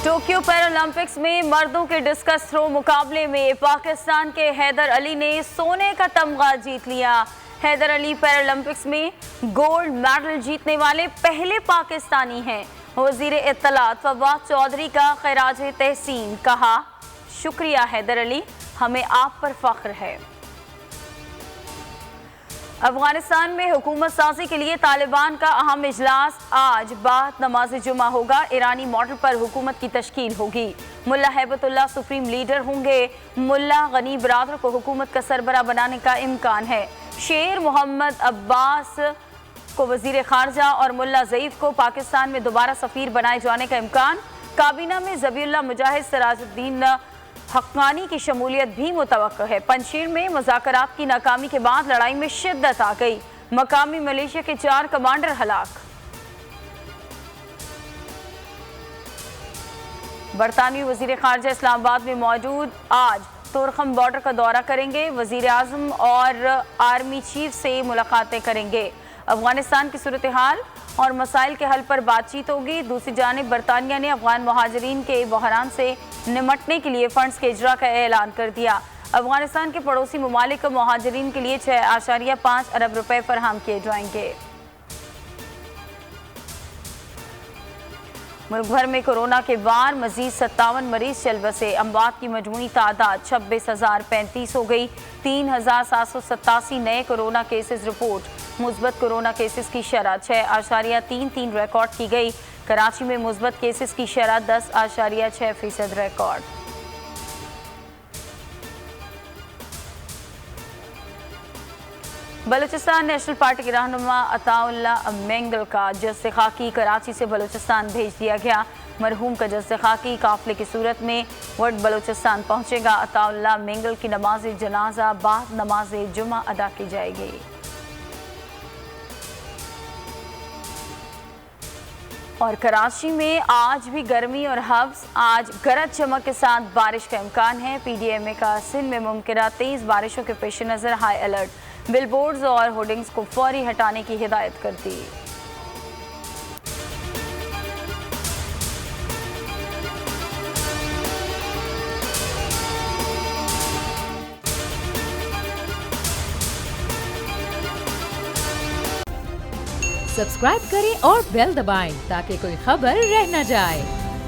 Tokyo Paralympics में मर्दों के डिस्कस थ्रो मुकाबले में पाकिस्तान के हैदर अली ने सोने का तमगा जीत लिया। हैदर अली पैरालंपिक्स में गोल्ड मेडल जीतने वाले पहले पाकिस्तानी हैं। वजीर इत्तलात फवाद चौधरी का खैराज तहसीन, कहा शुक्रिया हैदर अली, हमें आप पर फख्र है। अफगानिस्तान में हुकूमत साजी के लिए तालिबान का अहम इजलास आज बाद नमाज जुमा होगा। ईरानी मॉडल पर हुकूमत की तश्कील होगी। मुल्ला हैबतुल्लाह सुप्रीम लीडर होंगे। मुल्ला गनी बरादर को हुकूमत का सरबरा बनाने का इम्कान है। शेर मोहम्मद अब्बास को वजीर खारजा और मुल्ला ज़ईफ को पाकिस्तान में दोबारा सफ़ीर बनाए जाने का इम्कान। काबीना में ज़बीउल्लाह मुजाहिद सिराजुद्दीन हक्कानी की शमूलियत भी मुतवक्को है। पंजशीर में मुज़ाकरात की नाकामी के बाद लड़ाई में शिद्दत आ गई। मकामी मलेशिया के 4 कमांडर हलाक। बरतानवी वजीर खारजा इस्लामाबाद में मौजूद, आज तोरखम बॉर्डर का दौरा करेंगे। वजीर आज़म और आर्मी चीफ से मुलाकातें करेंगे। अफगानिस्तान की सूरत हाल और मसाइल के हल पर बातचीत होगी। दूसरी जानिब बरतानिया ने अफगान महाजरीन के बहरान से निमटने के लिए फंड्स के इजरा का ऐलान कर दिया। अफगानिस्तान के पड़ोसी ममालिक को महाजरीन के लिए 6.5 अरब रुपए फराहम किए जाएंगे। मुल्क भर में कोरोना के बाद मजीद 57 मरीज चल बसे। अमवात की मजमूई तादाद 26,035 हो गई। 3,787 नए कोरोना केसेस रिपोर्ट। मुस्बत कोरोना केसेस की शरह 6.33 रिकॉर्ड की गई। कराची में मुस्बत केसेस की शरह 10.6% रिकॉर्ड। बलूचिस्तान नेशनल पार्टी के रहनुमा अताउल्लाह मेंगल का जस्से खाकी कराची से बलूचिस्तान भेज दिया गया। मरहूम का जस्से खाकी काफिले की सूरत में वर्ड बलूचिस्तान पहुंचेगा। अताउल्लाह मेंगल की नमाज जनाजा बाद नमाज जुमा अदा की जाएगी। और कराची में आज भी गर्मी और हव्स, आज गरज चमक के साथ बारिश का इम्कान है। PDMA का सिंध में मुमकिन तेज बारिशों के पेश नज़र हाई अलर्ट। बिलबोर्ड्स और होर्डिंग्स को फौरी हटाने की हिदायत कर दी। सब्सक्राइब करें और बेल दबाएं ताकि कोई खबर रह न जाए।